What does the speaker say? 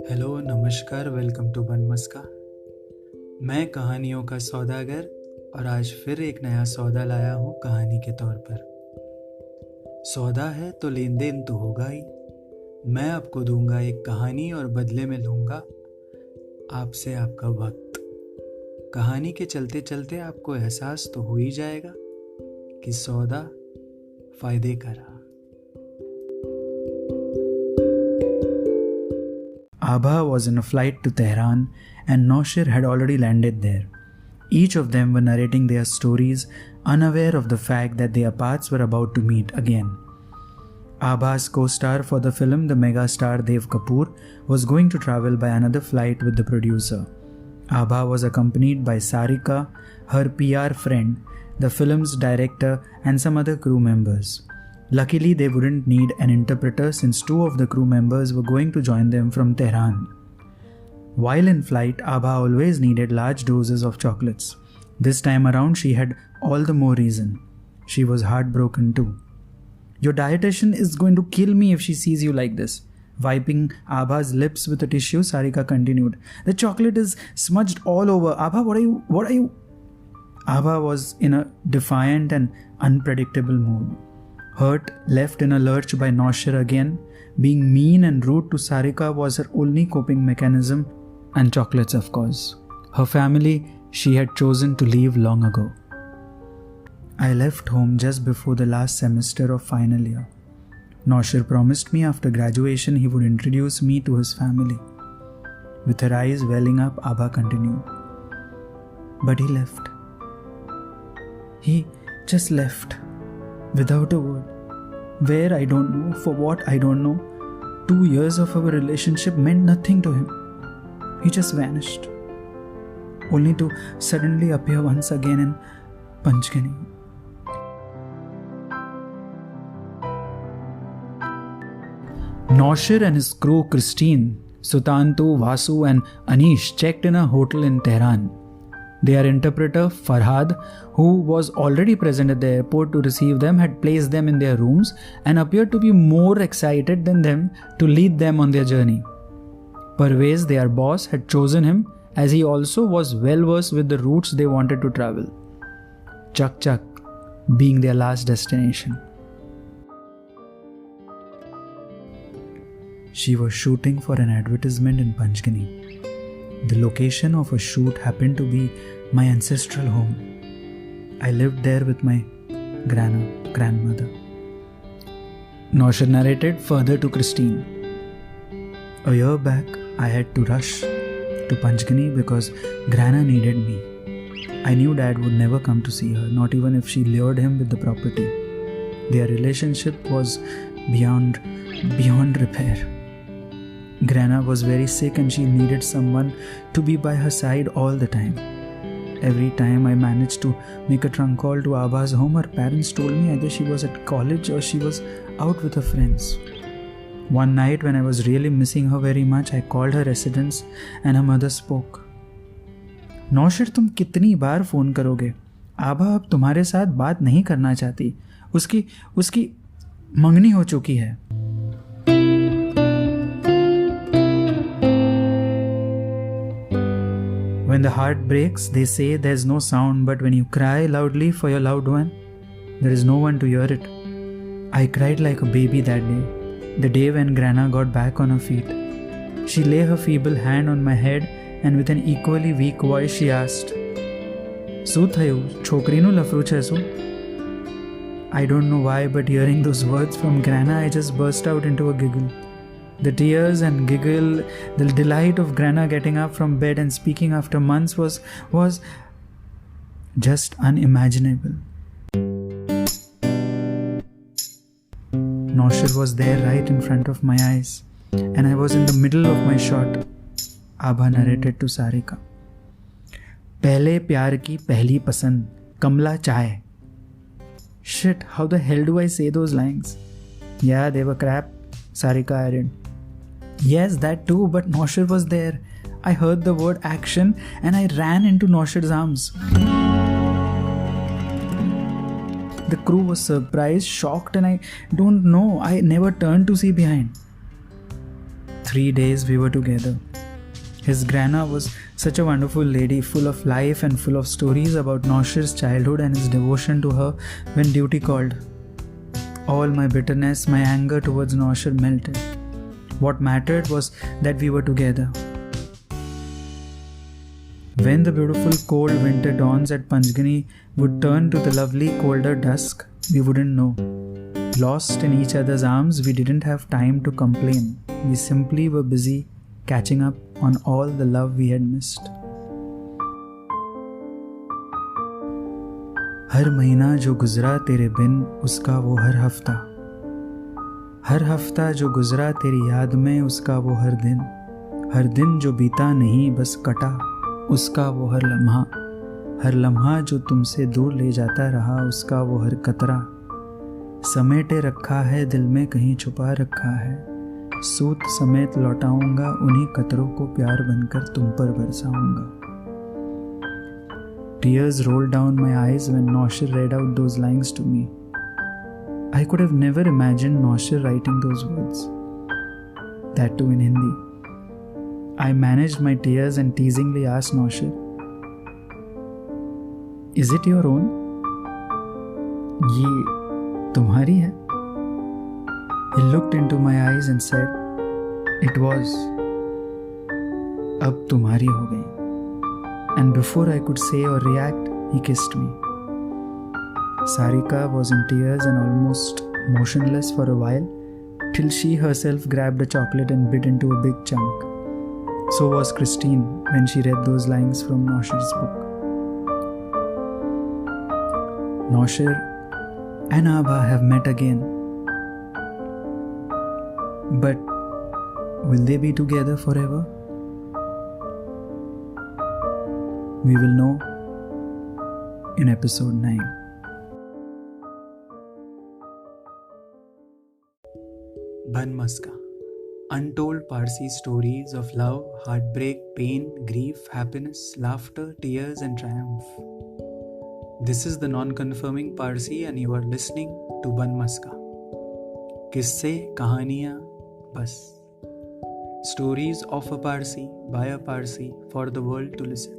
Hello नमस्कार, welcome to बन मस्का। मैं कहानियों का सौदागर और आज फिर एक नया सौदा लाया हूँ कहानी के तौर पर। सौदा है तो लेन देन तो होगा ही। मैं आपको दूंगा एक कहानी और बदले में लूंगा आपसे आपका वक्त। कहानी के चलते चलते आपको एहसास तो हो ही जाएगा कि सौदा फायदे का रहा। Aabha was in a flight to Tehran and Noshir had already landed there. Each of them were narrating their stories, unaware of the fact that their paths were about to meet again. Aabha's co-star for the film, the megastar Dev Kapoor, was going to travel by another flight with the producer. Aabha was accompanied by Sarika, her PR friend, the film's director and some other crew members. Luckily, they wouldn't need an interpreter since two of the crew members were going to join them from Tehran. While in flight, Aabha always needed large doses of chocolates. This time around, she had all the more reason. She was heartbroken too. Your dietitian is going to kill me if she sees you like this. Wiping Aabha's lips with a tissue, Sarika continued. The chocolate is smudged all over. Aabha, what are you? Aabha was in a defiant and unpredictable mood. Hurt, left in a lurch by Noshir again, being mean and rude to Sarika was her only coping mechanism, and chocolates of course. Her family she had chosen to leave long ago. I left home just before the last semester of final year. Noshir promised me after graduation he would introduce me to his family. With her eyes welling up, Aabha continued. But he left. He just left. Without a word. Where I don't know, for what I don't know. 2 years of our relationship meant nothing to him. He just vanished. Only to suddenly appear once again in Panchgani. Noshir and his crew Christine, Sutantu, Vasu and Anish checked in a hotel in Tehran. Their interpreter, Farhad, who was already present at the airport to receive them, had placed them in their rooms and appeared to be more excited than them to lead them on their journey. Parvez, their boss, had chosen him as he also was well versed with the routes they wanted to travel. Chak Chak being their last destination. She was shooting for an advertisement in Panchgani. The location of a shoot happened to be my ancestral home. I lived there with my grandmother. Noshir narrated further to Christine. A year back, I had to rush to Panchgani because Grana needed me. I knew Dad would never come to see her, not even if she lured him with the property. Their relationship was beyond repair. Grana was very sick and she needed someone to be by her side all the time. Every time I managed to make a trunk call to Aabha's home, her parents told me either she was at college or she was out with her friends. One night when I was really missing her very much, I called her residence and her mother spoke. नौशिर, तुम कितनी बार phone करोगे? आभा अब तुम्हारे साथ बात नहीं करना चाहती. उसकी मंगनी हो चुकी है. When the heart breaks, they say there's no sound, but when you cry loudly for your loved one, there is no one to hear it. I cried like a baby that day, the day when Grana got back on her feet. She lay her feeble hand on my head and with an equally weak voice she asked, "Su thayu, chokriનું લફરું છે શું?" I don't know why, but hearing those words from Grana, I just burst out into a giggle. The tears and giggle, the delight of Grana getting up from bed and speaking after months was just unimaginable. Noshir was there right in front of my eyes, and I was in the middle of my shot. Aabha narrated to Sarika. पहले प्यार की पहली पसंद, कमला चाय. Shit, how the hell do I say those lines? Yeah, they were crap, Sarika added. Yes, that too, but Noshir was there. I heard the word action and I ran into Noshir's arms. The crew was surprised, shocked, and I don't know, I never turned to see behind. 3 days we were together. His grandma was such a wonderful lady, full of life and full of stories about Noshir's childhood and his devotion to her when duty called. All my bitterness, my anger towards Noshir melted. What mattered was that we were together. When the beautiful cold winter dawns at Panchgani would turn to the lovely colder dusk, we wouldn't know. Lost in each other's arms, we didn't have time to complain. We simply were busy catching up on all the love we had missed. हर महीना जो गुजरा तेरे बिन उसका वो हर हफ्ता जो गुजरा तेरी याद में उसका वो हर दिन जो बीता नहीं बस कटा उसका वो हर लम्हा जो तुमसे दूर ले जाता रहा उसका वो हर कतरा समेटे रखा है दिल में कहीं छुपा रखा है सूत समेत लौटाऊंगा उन्हीं कतरों को प्यार बनकर तुम पर बरसाऊंगा. Tears rolled down my eyes when Noshir read out those lines to me. I could have never imagined Noshir writing those words. That too in Hindi. I managed my tears and teasingly asked Noshir, "Is it your own?" "Ye tumhari hai?" He looked into my eyes and said, "It was. Ab tumhari ho gayi." And before I could say or react, he kissed me. Sarika was in tears and almost motionless for a while, till she herself grabbed a chocolate and bit into a big chunk. So was Christine when she read those lines from Noshir's book. Noshir and Aabha have met again. But will they be together forever? We will know in episode 9. Bun Maska. Untold Parsi stories of love, heartbreak, pain, grief, happiness, laughter, tears and triumph. This is the non-confirming Parsi and you are listening to Bun Maska. Kisse Kahaaniyan bas. Stories of a Parsi by a Parsi for the world to listen.